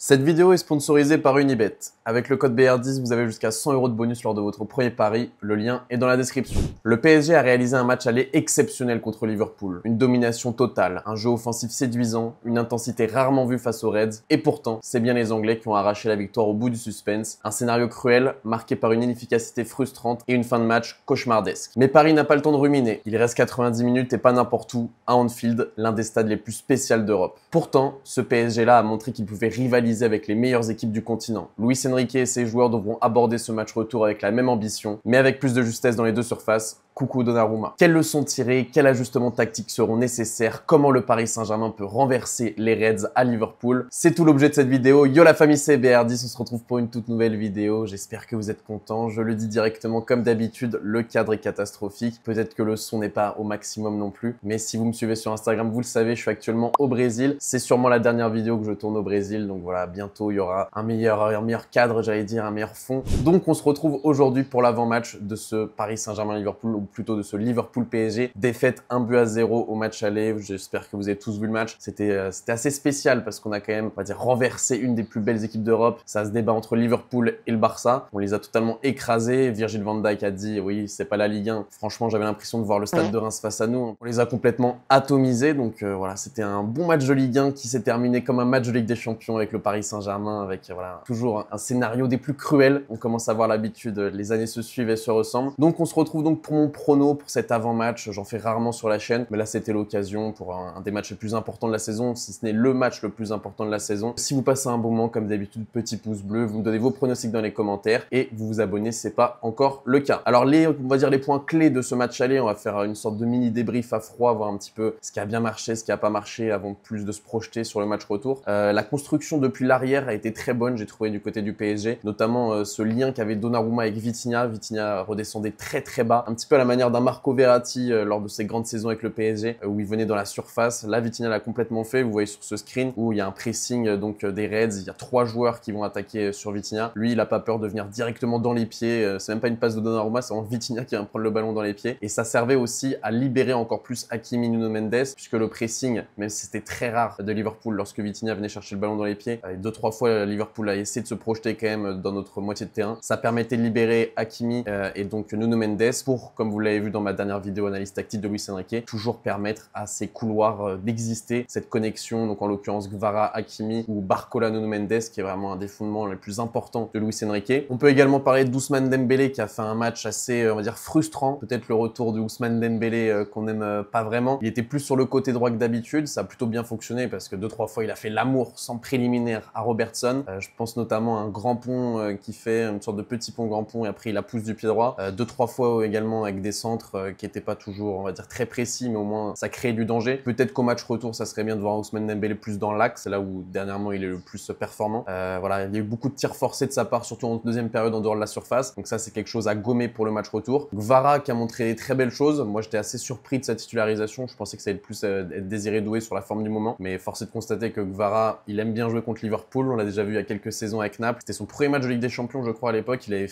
Cette vidéo est sponsorisée par Unibet. Avec le code BR10, vous avez jusqu'à 100 € de bonus lors de votre premier pari. Le lien est dans la description. Le PSG a réalisé un match aller exceptionnel contre Liverpool. Une domination totale, un jeu offensif séduisant, une intensité rarement vue face aux Reds. Et pourtant, c'est bien les Anglais qui ont arraché la victoire au bout du suspense. Un scénario cruel, marqué par une inefficacité frustrante et une fin de match cauchemardesque. Mais Paris n'a pas le temps de ruminer. Il reste 90 minutes et pas n'importe où, à Anfield, l'un des stades les plus spéciaux d'Europe. Pourtant, ce PSG-là a montré qu'il pouvait rivaliser avec les meilleures équipes du continent. Luis Enrique et ses joueurs devront aborder ce match retour avec la même ambition, mais avec plus de justesse dans les deux surfaces. Coucou Donnarumma. Quelles leçons tirer, quels ajustements tactiques seront nécessaires, comment le Paris Saint-Germain peut renverser les Reds à Liverpool. C'est tout l'objet de cette vidéo. Yo la famille, c'est BR10, on se retrouve pour une toute nouvelle vidéo. J'espère que vous êtes contents. Je le dis directement comme d'habitude, le cadre est catastrophique. Peut-être que le son n'est pas au maximum non plus, mais si vous me suivez sur Instagram, vous le savez, je suis actuellement au Brésil. C'est sûrement la dernière vidéo que je tourne au Brésil, donc voilà, bientôt il y aura un meilleur cadre, j'allais dire, un meilleur fond. Donc on se retrouve aujourd'hui pour l'avant-match de ce Paris Saint-Germain-Liverpool, ou plutôt de ce Liverpool-PSG. Défaite 1-0 au match aller. J'espère que vous avez tous vu le match. C'était assez spécial parce qu'on a quand même, on va dire, renversé une des plus belles équipes d'Europe. Ça se débat entre Liverpool et le Barça. On les a totalement écrasés. Virgil van Dijk a dit, oui, c'est pas la Ligue 1. Franchement, j'avais l'impression de voir le stade de Reims face à nous. On les a complètement atomisés. Donc voilà, c'était un bon match de Ligue 1 qui s'est terminé comme un match de Ligue des Champions avec le Paris Saint-Germain, avec voilà, toujours un scénario des plus cruels. On commence à avoir l'habitude, les années se suivent et se ressemblent. Donc on se retrouve donc pour mon prono pour cet avant-match. J'en fais rarement sur la chaîne, mais là c'était l'occasion pour un des matchs les plus importants de la saison, si ce n'est le match le plus important de la saison. Si vous passez un bon moment, comme d'habitude, petit pouce bleu, vous me donnez vos pronostics dans les commentaires et vous vous abonnez si c'est pas encore le cas. Alors on va dire les points clés de ce match aller, on va faire une sorte de mini débrief à froid, voir un petit peu ce qui a bien marché, ce qui a pas marché avant plus de se projeter sur le match retour. La construction depuis l'arrière a été très bonne, j'ai trouvé, du côté du PSG, notamment ce lien qu'avait Donnarumma avec Vitinha. Vitinha redescendait très bas, un petit peu à la manière d'un Marco Verratti lors de ses grandes saisons avec le PSG, où il venait dans la surface. Là, Vitinha l'a complètement fait. Vous voyez sur ce screen où il y a un pressing donc des Reds. Il y a 3 joueurs qui vont attaquer sur Vitinha. Lui, il a pas peur de venir directement dans les pieds. C'est même pas une passe de Donnarumma, c'est vraiment Vitinha qui vient prendre le ballon dans les pieds. Et ça servait aussi à libérer encore plus Hakimi, Nuno Mendes, puisque le pressing, même si c'était très rare de Liverpool lorsque Vitinha venait chercher le ballon dans les pieds, 2-3 fois Liverpool a essayé de se projeter quand même dans notre moitié de terrain. Ça permettait de libérer Hakimi et donc Nuno Mendes pour, comme vous l'avez vu dans ma dernière vidéo analyse tactique de Luis Enrique, toujours permettre à ces couloirs d'exister, cette connexion, donc en l'occurrence Gvara, Hakimi ou Barcola, Nuno Mendes, qui est vraiment un des fondements les plus importants de Luis Enrique. On peut également parler d'Ousmane Dembélé qui a fait un match assez, on va dire, frustrant. Peut-être le retour de Ousmane Dembélé qu'on n'aime pas vraiment. Il était plus sur le côté droit que d'habitude. Ça a plutôt bien fonctionné parce que 2-3 fois il a fait l'amour sans préliminaire à Robertson. Je pense notamment à un grand pont qui fait une sorte de petit pont grand pont et après il la pousse du pied droit. 2-3 fois également avec des centres qui n'étaient pas toujours, on va dire, très précis, mais au moins ça crée du danger. Peut-être qu'au match retour, ça serait bien de voir Ousmane Dembélé plus dans l'axe, c'est là où dernièrement il est le plus performant. Voilà, il y a eu beaucoup de tirs forcés de sa part, surtout en deuxième période en dehors de la surface. Donc ça, c'est quelque chose à gommer pour le match retour. Gvara qui a montré des très belles choses. Moi, j'étais assez surpris de sa titularisation. Je pensais que ça allait plus être Désiré Doué sur la forme du moment, mais force est de constater que Gvara, il aime bien jouer contre Liverpool. On l'a déjà vu il y a quelques saisons avec Naples. C'était son premier match de Ligue des Champions, je crois, à l'époque. Il avait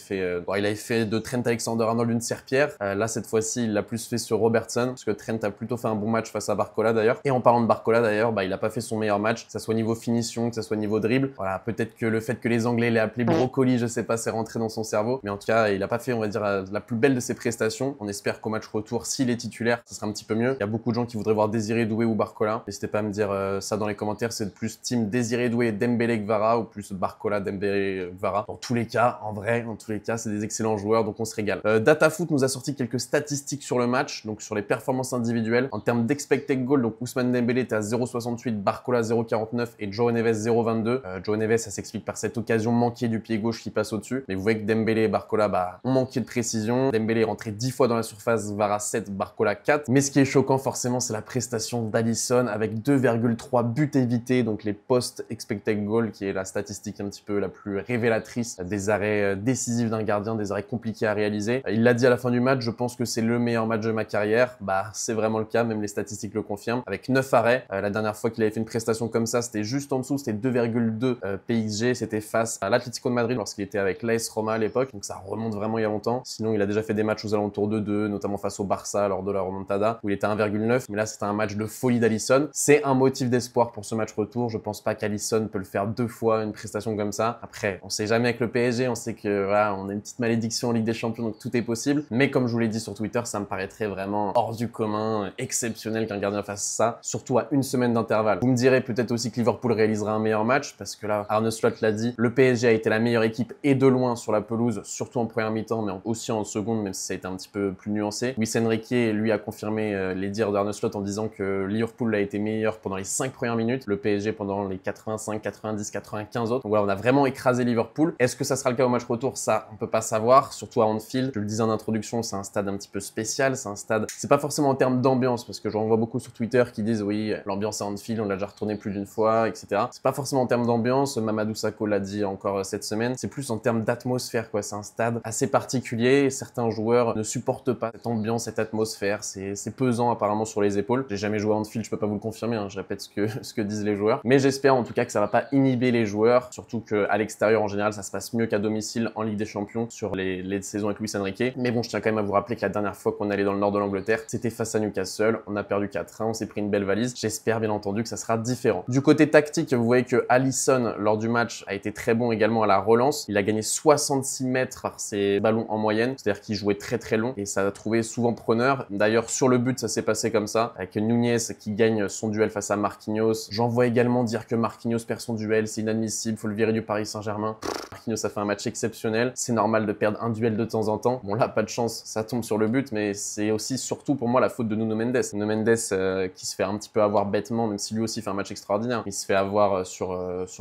fait de Trent Alexander-Arnold une serpillère. Là, cette fois-ci, il l'a plus fait sur Robertson, parce que Trent a plutôt fait un bon match face à Barcola d'ailleurs. Et en parlant de Barcola d'ailleurs, il a pas fait son meilleur match, que ça soit niveau finition, que ça soit niveau dribble. Voilà, peut-être que le fait que les Anglais l'aient appelé brocoli, je sais pas, c'est rentré dans son cerveau. Mais en tout cas, il a pas fait, on va dire, la plus belle de ses prestations. On espère qu'au match retour, s'il est titulaire, ça sera un petit peu mieux. Il y a beaucoup de gens qui voudraient voir Désiré Doué ou Barcola. N'hésitez pas à me dire ça dans les commentaires. C'est plus team Désiré Doué, Dembélé, Gvara ou plus Barcola, Dembélé, Gvara. Dans tous les cas, en vrai, dans tous les cas, c'est des excellents joueurs, donc on se régale. Datafoot nous a sorti quelques statistiques sur le match, donc sur les performances individuelles. En termes d'expected goal, donc Ousmane Dembélé était à 0,68, Barcola 0,49 et João Neves 0,22. João Neves, ça s'explique par cette occasion manquée du pied gauche qui passe au-dessus. Mais vous voyez que Dembélé et Barcola ont manqué de précision. Dembélé est rentré 10 fois dans la surface, Gvara 7, Barcola 4. Mais ce qui est choquant forcément, c'est la prestation d'Alisson avec 2,3 buts évités, donc les post-expected goal, qui est la statistique un petit peu la plus révélatrice des arrêts décisifs d'un gardien, des arrêts compliqués à réaliser. Il l'a dit à la fin du match, je pense que c'est le meilleur match de ma carrière. C'est vraiment le cas, même les statistiques le confirment. Avec 9 arrêts, la dernière fois qu'il avait fait une prestation comme ça, c'était juste en dessous, c'était 2,2 PXG, c'était face à l'Atlético de Madrid lorsqu'il était avec l'AS Roma à l'époque, donc ça remonte vraiment il y a longtemps. Sinon, il a déjà fait des matchs aux alentours de 2, notamment face au Barça lors de la remontada, où il était à 1,9, mais là c'était un match de folie d'Alisson. C'est un motif d'espoir pour ce match retour. Je pense pas qu'Alisson peut peut le faire 2 fois, une prestation comme ça. Après, on sait jamais avec le PSG, on sait que voilà, on a une petite malédiction en Ligue des Champions, donc tout est possible. Mais comme je vous l'ai dit sur Twitter, ça me paraîtrait vraiment hors du commun, exceptionnel qu'un gardien fasse ça, surtout à une semaine d'intervalle. Vous me direz peut-être aussi que Liverpool réalisera un meilleur match, parce que là, Arne Slot l'a dit, le PSG a été la meilleure équipe et de loin sur la pelouse, surtout en première mi-temps, mais aussi en seconde, même si ça a été un petit peu plus nuancé. Luis Enrique, lui, a confirmé les dires d'Arne Slot en disant que Liverpool a été meilleur pendant les 5 premières minutes, le PSG pendant les 85, 90, 95 autres. Donc voilà, on a vraiment écrasé Liverpool. Est-ce que ça sera le cas au match retour? Ça, on peut pas savoir, surtout à Anfield. Je le disais en introduction, c'est un stade un petit peu spécial, c'est un stade, c'est pas forcément en termes d'ambiance, parce que j'en vois beaucoup sur Twitter qui disent oui, l'ambiance à Anfield, on l'a déjà retourné plus d'une fois, etc. C'est pas forcément en termes d'ambiance, Mamadou Sakho l'a dit encore cette semaine, c'est plus en termes d'atmosphère, quoi. C'est un stade assez particulier, et certains joueurs ne supportent pas cette ambiance, cette atmosphère, c'est pesant apparemment sur les épaules. J'ai jamais joué à Anfield, je peux pas vous le confirmer, hein, je répète ce que disent les joueurs, mais j'espère en tout cas que ça va pas inhiber les joueurs, surtout qu'à l'extérieur en général ça se passe mieux qu'à domicile en Ligue des Champions sur les saisons avec Luis Enrique. Mais bon, je tiens quand même à vous rappeler que la dernière fois qu'on allait dans le nord de l'Angleterre, c'était face à Newcastle, on a perdu 4-1, on s'est pris une belle valise. J'espère bien entendu que ça sera différent. Du côté tactique, vous voyez que Alisson lors du match a été très bon également à la relance. Il a gagné 66 mètres par ses ballons en moyenne, c'est-à-dire qu'il jouait très long et ça a trouvé souvent preneur. D'ailleurs sur le but ça s'est passé comme ça, avec Nunez qui gagne son duel face à Marquinhos. J'en vois également dire que Marquinhos perd son duel, c'est inadmissible, faut le virer du Paris Saint-Germain. Marquinhos a fait un match exceptionnel, c'est normal de perdre un duel de temps en temps. Bon là, pas de chance, ça tombe sur le but, mais c'est aussi surtout pour moi la faute de Nuno Mendes. Nuno Mendes qui se fait un petit peu avoir bêtement, même si lui aussi fait un match extraordinaire. Il se fait avoir sur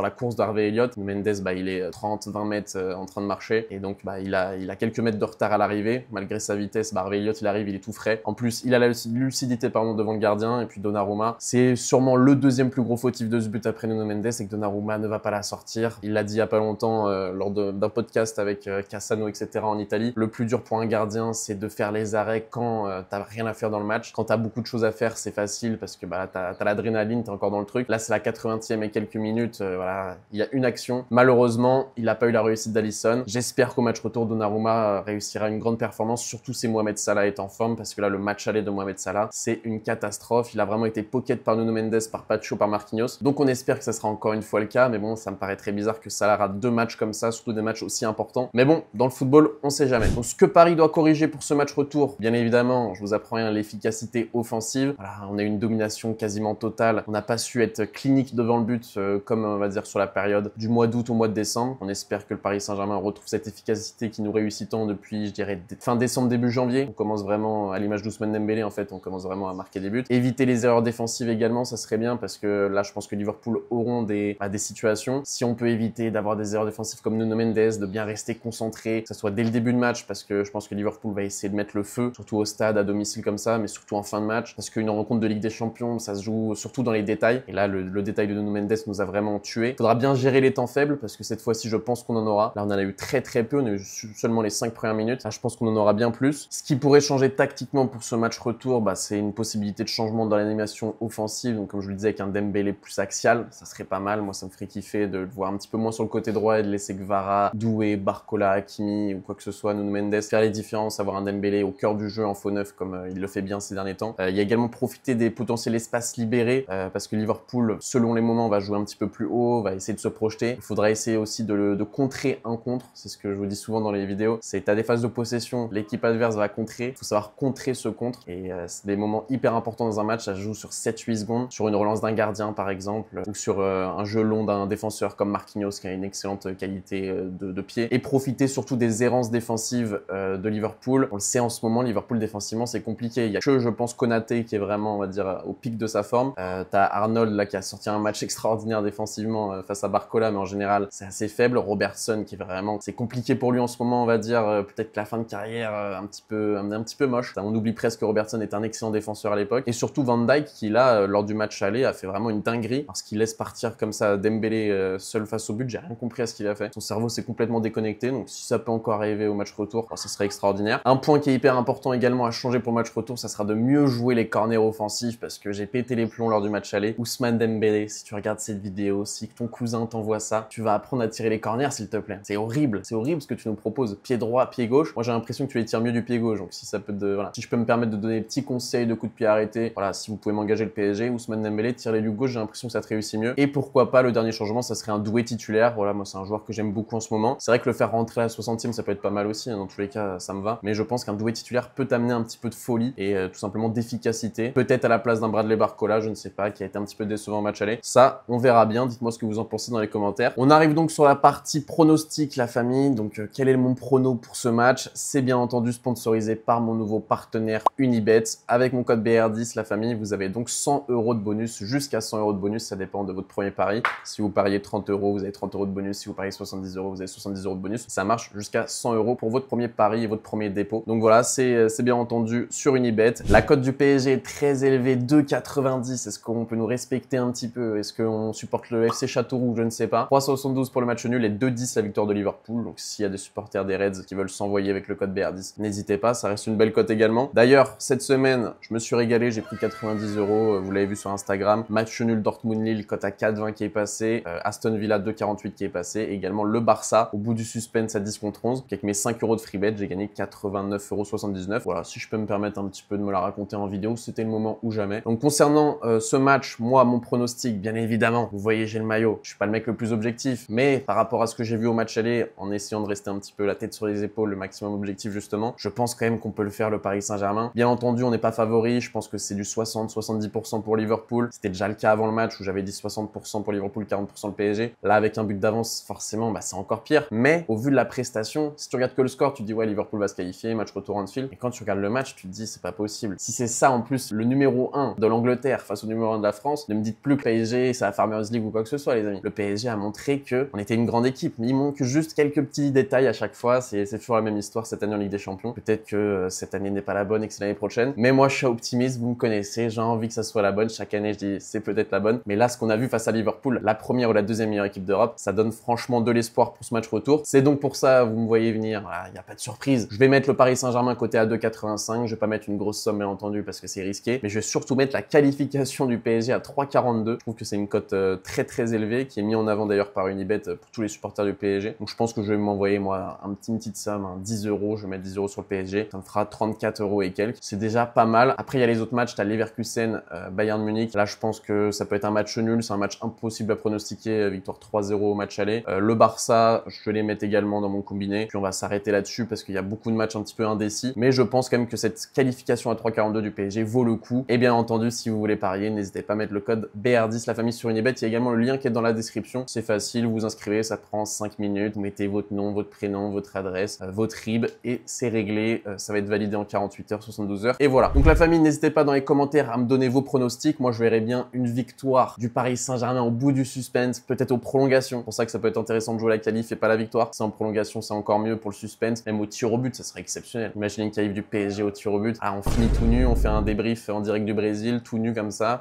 la course d'Harvey Elliott. Nuno Mendes, il est 30-20 mètres en train de marcher, et donc il a quelques mètres de retard à l'arrivée. Malgré sa vitesse, Harvey Elliott il arrive, il est tout frais. En plus, il a la lucidité devant le gardien, et puis Donnarumma, c'est sûrement le deuxième plus gros fautif de ce but après Nuno Mendes, et que Donnarumma ne va pas la sortir. Il l'a dit il y a pas longtemps lors d'un podcast avec Cassano, etc. en Italie. Le plus dur pour un gardien, c'est de faire les arrêts quand t'as rien à faire dans le match. Quand t'as beaucoup de choses à faire, c'est facile parce que t'as l'adrénaline, t'es encore dans le truc. Là, c'est la 80e et quelques minutes. Voilà, il y a une action. Malheureusement, il n'a pas eu la réussite d'Alisson. J'espère qu'au match retour, Donnarumma réussira une grande performance, surtout si Mohamed Salah est en forme, parce que là, le match aller de Mohamed Salah, c'est une catastrophe. Il a vraiment été pocket par Nuno Mendes, par Pacho, par Marquinhos. Donc on espère que ça sera encore une fois le cas, mais bon, ça me paraît très bizarre que Salah rate 2 matchs comme ça, surtout des matchs aussi importants. Mais bon, dans le football, on sait jamais. Donc ce que Paris doit corriger pour ce match retour, bien évidemment, je vous apprends rien, l'efficacité offensive. Voilà, on a eu une domination quasiment totale. On n'a pas su être clinique devant le but, comme on va dire sur la période du mois d'août au mois de décembre. On espère que le Paris Saint-Germain retrouve cette efficacité qui nous réussit tant depuis, je dirais, fin décembre, début janvier. On commence vraiment, à l'image d'Ousmane Dembélé, en fait, on commence vraiment à marquer des buts. Éviter les erreurs défensives également, ça serait bien, parce que là, je pense que Liverpool auront des situations. Si on peut éviter d'avoir des erreurs défensives comme Nuno Mendes, de bien rester concentré, que ce soit dès le début de match, parce que je pense que Liverpool va essayer de mettre le feu, surtout au stade, à domicile comme ça, mais surtout en fin de match, parce qu'une rencontre de Ligue des Champions, ça se joue surtout dans les détails. Et là, le détail de Nuno Mendes nous a vraiment tués. Faudra bien gérer les temps faibles, parce que cette fois-ci, je pense qu'on en aura. Là, on en a eu très peu, on a eu seulement les 5 premières minutes. Là, je pense qu'on en aura bien plus. Ce qui pourrait changer tactiquement pour ce match retour, c'est une possibilité de changement dans l'animation offensive. Donc, comme je le disais, avec un Dembélé plus axial, ça serait pas mal. Moi, ça me ferait kiffer de le voir un petit peu moins sur le côté droit et de laisser Kvara, Doué, Barcola, Hakimi ou quoi que ce soit, Nuno Mendes, faire les différences, avoir un Dembélé au cœur du jeu en faux neuf comme il le fait bien ces derniers temps. Il y a également profiter des potentiels espaces libérés parce que Liverpool, selon les moments, va jouer un petit peu plus haut, va essayer de se projeter. Il faudra essayer aussi de contrer un contre. C'est ce que je vous dis souvent dans les vidéos. C'est t'as des phases de possession, l'équipe adverse va contrer. Il faut savoir contrer ce contre. Et c'est des moments hyper importants dans un match. Ça se joue sur 7-8 secondes, sur une relance d'un gardien par exemple, ou sur un jeu long d'un défenseur comme Marquinhos qui a une excellente qualité de pied. Et profiter surtout des errances défensives de Liverpool. On le sait en ce moment, Liverpool défensivement c'est compliqué. Il y a que je pense Konaté qui est vraiment, on va dire, au pic de sa forme. T'as Arnold là qui a sorti un match extraordinaire défensivement face à Barcola, mais en général c'est assez faible. Robertson qui est vraiment, c'est compliqué pour lui en ce moment, on va dire, peut-être que la fin de carrière un petit peu moche. On oublie presque que Robertson est un excellent défenseur à l'époque. Et surtout Van Dijk qui là, lors du match aller, a fait vraiment une dinguerie parce qu'il laisse partir comme ça Dembélé seul face au but. J'ai rien compris à ce qu'il a fait. ton cerveau s'est complètement déconnecté. Donc si ça peut encore arriver au match retour, ça serait extraordinaire. Un point qui est hyper important également à changer pour le match retour, ça sera de mieux jouer les corners offensifs parce que j'ai pété les plombs lors du match aller. Ousmane Dembélé, si tu regardes cette vidéo, si ton cousin t'envoie ça, tu vas apprendre à tirer les corners s'il te plaît. C'est horrible ce que tu nous proposes. Pied droit, pied gauche. Moi j'ai l'impression que tu les tires mieux du pied gauche. Donc si ça peut voilà. Si je peux me permettre de donner des petits conseils de coups de pied arrêtés, voilà, si vous pouvez m'engager le PSG, Ousmane Dembélé, tire-les du gauche, j'ai l'impression que ça te réussit mieux. Et pourquoi pas le dernier changement, ça serait un Doué titulaire. Voilà, moi c'est un joueur que j'aime beaucoup en ce moment. C'est vrai que le faire rentrer à la 60e, ça peut être pas mal aussi, hein. Dans tous les cas, ça me va. Mais je pense qu'un Doué titulaire peut t'amener un petit peu de folie et tout simplement d'efficacité. Peut-être à la place d'un Bradley Barcola, je ne sais pas, qui a été un petit peu décevant au match aller. Ça, on verra bien. Dites-moi ce que vous en pensez dans les commentaires. On arrive donc sur la partie pronostic, la famille. Donc, quel est mon prono pour ce match? C'est bien entendu sponsorisé par mon nouveau partenaire Unibet. Avec mon code BR10, la famille, vous avez donc 100 € de bonus, jusqu'à 100 € de bonus. Ça dépend de votre premier pari. Si vous pariez 30 €, vous avez 30 € de bonus. Si vous pariez 70 €, vous avez 70 € de bonus. Ça marche jusqu'à 100 € pour votre premier pari et votre premier dépôt. Donc voilà, c'est bien entendu sur Unibet. La cote du PSG est très élevée, 2,90. Est-ce qu'on peut nous respecter un petit peu? Est-ce qu'on supporte le FC Châteauroux? Je ne sais pas. 3,72 pour le match nul et 2,10 la victoire de Liverpool. Donc s'il y a des supporters des Reds qui veulent s'envoyer avec le code BR10, n'hésitez pas, ça reste une belle cote également. D'ailleurs, cette semaine, je me suis régalé, j'ai pris 90 €, vous l'avez vu sur Instagram. Match nul Dortmund-Lille, cote à 4,20 qui est passé. Aston Villa 2,48 qui est passé. Et également le Barça, au bout du suspense à 10 contre 11. Avec mes 5 € de free bet, j'ai gagné 89,79 €. Voilà, si je peux me permettre un petit peu de me la raconter en vidéo, c'était le moment ou jamais. Donc concernant ce match, moi, mon pronostic, bien évidemment, vous voyez, j'ai le maillot. Je suis pas le mec le plus objectif, mais par rapport à ce que j'ai vu au match aller, en essayant de rester un petit peu la tête sur les épaules, le maximum objectif justement, je pense quand même qu'on peut le faire, le Paris Saint-Germain. Bien entendu, on n'est pas favori. Je pense que c'est du 60-70% pour Liverpool. C'était déjà le cas avant le match où j'avais dit 60% pour Liverpool, 40% le PSG. Là, avec un but d'avance, forcément, c'est encore pire. Mais au vu de la prestation, si tu regardes que le score, tu te dis ouais, Liverpool va se qualifier, match retour en Anfield. Et quand tu regardes le match, tu te dis c'est pas possible. Si c'est ça en plus, le numéro 1 de l'Angleterre face au numéro 1 de la France, ne me dites plus que PSG, c'est la Farmers League ou quoi que ce soit, les amis. Le PSG a montré qu'on était une grande équipe. Mais il manque juste quelques petits détails à chaque fois. C'est toujours la même histoire cette année en Ligue des Champions. Peut-être que cette année n'est pas la bonne et que c'est l'année prochaine. Mais moi, je suis optimiste, vous me connaissez. J'ai envie que ça soit la bonne. Chaque année, je dis c'est peut-être la bonne. Mais là, ce qu'on a vu face à Liverpool, la première ou la deuxième meilleure équipe d'Europe, ça donne franchement de l'espoir pour ce match retour. C'est donc pour ça, vous me voyez venir. Voilà, il n'y a pas de surprise. Je vais mettre le Paris Saint-Germain côté à 2,85. Je vais pas mettre une grosse somme, bien entendu, parce que c'est risqué. Mais je vais surtout mettre la qualification du PSG à 3,42. Je trouve que c'est une cote très très élevée qui est mise en avant d'ailleurs par Unibet pour tous les supporters du PSG. Donc je pense que je vais m'envoyer moi une petite somme, 10 €. Je vais mettre 10 € sur le PSG. Ça me fera 34 € et quelques. C'est déjà pas mal. Après, il y a les autres matchs. Tu as Leverkusen, Bayern Munich. Là, je pense que ça peut être un match nul. C'est un match impossible à pronostiquer. Victoire 3-0 au match aller. Le Barça, je vais les mettre également dans mon combiné. Puis on va s'arrêter là-dessus parce qu'il y a beaucoup de matchs un petit peu indécis. Mais je pense quand même que cette qualification à 3,42 du PSG vaut le coup. Et bien entendu, si vous voulez parier, n'hésitez pas à mettre le code BR10, la famille sur Unibet. Il y a également le lien qui est dans la description. C'est facile, vous vous inscrivez, ça prend 5 minutes. Vous mettez votre nom, votre prénom, votre adresse, votre RIB et c'est réglé. Ça va être validé en 48 heures, 72 heures. Et voilà. Donc la famille, n'hésitez pas dans les commentaires à me donner vos pronostics. Moi, je verrais bien une victoire du Paris Saint-Germain au bout du suspense, peut-être aux prolongations. C'est pour ça que ça peut être intéressant de jouer la qualif et pas la victoire. Si en prolongation, c'est encore mieux pour le suspense. Même au tir au but, ça serait exceptionnel. Imaginez une qualif du PSG au tir au but. Ah, on finit tout nu, on fait un débrief en direct du Brésil, tout nu comme ça.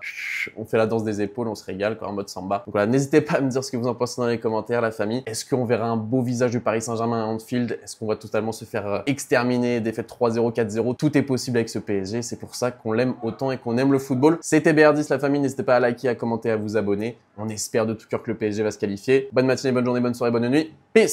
On fait la danse des épaules, on se régale quoi, en mode samba. Donc voilà, n'hésitez pas à me dire ce que vous en pensez dans les commentaires, la famille. Est-ce qu'on verra un beau visage du Paris Saint-Germain à Anfield? Est-ce qu'on va totalement se faire exterminer, défaite 3-0, 4-0? Tout est possible avec ce PSG. C'est pour ça qu'on l'aime autant et qu'on aime le football. C'était BR10, la famille. N'hésitez pas à liker, à commenter, à vous abonner. On espère de tout cœur que le PSG va se qualifier. Bonne matinée, bonne journée, bonne soirée, bonne nuit. Peace!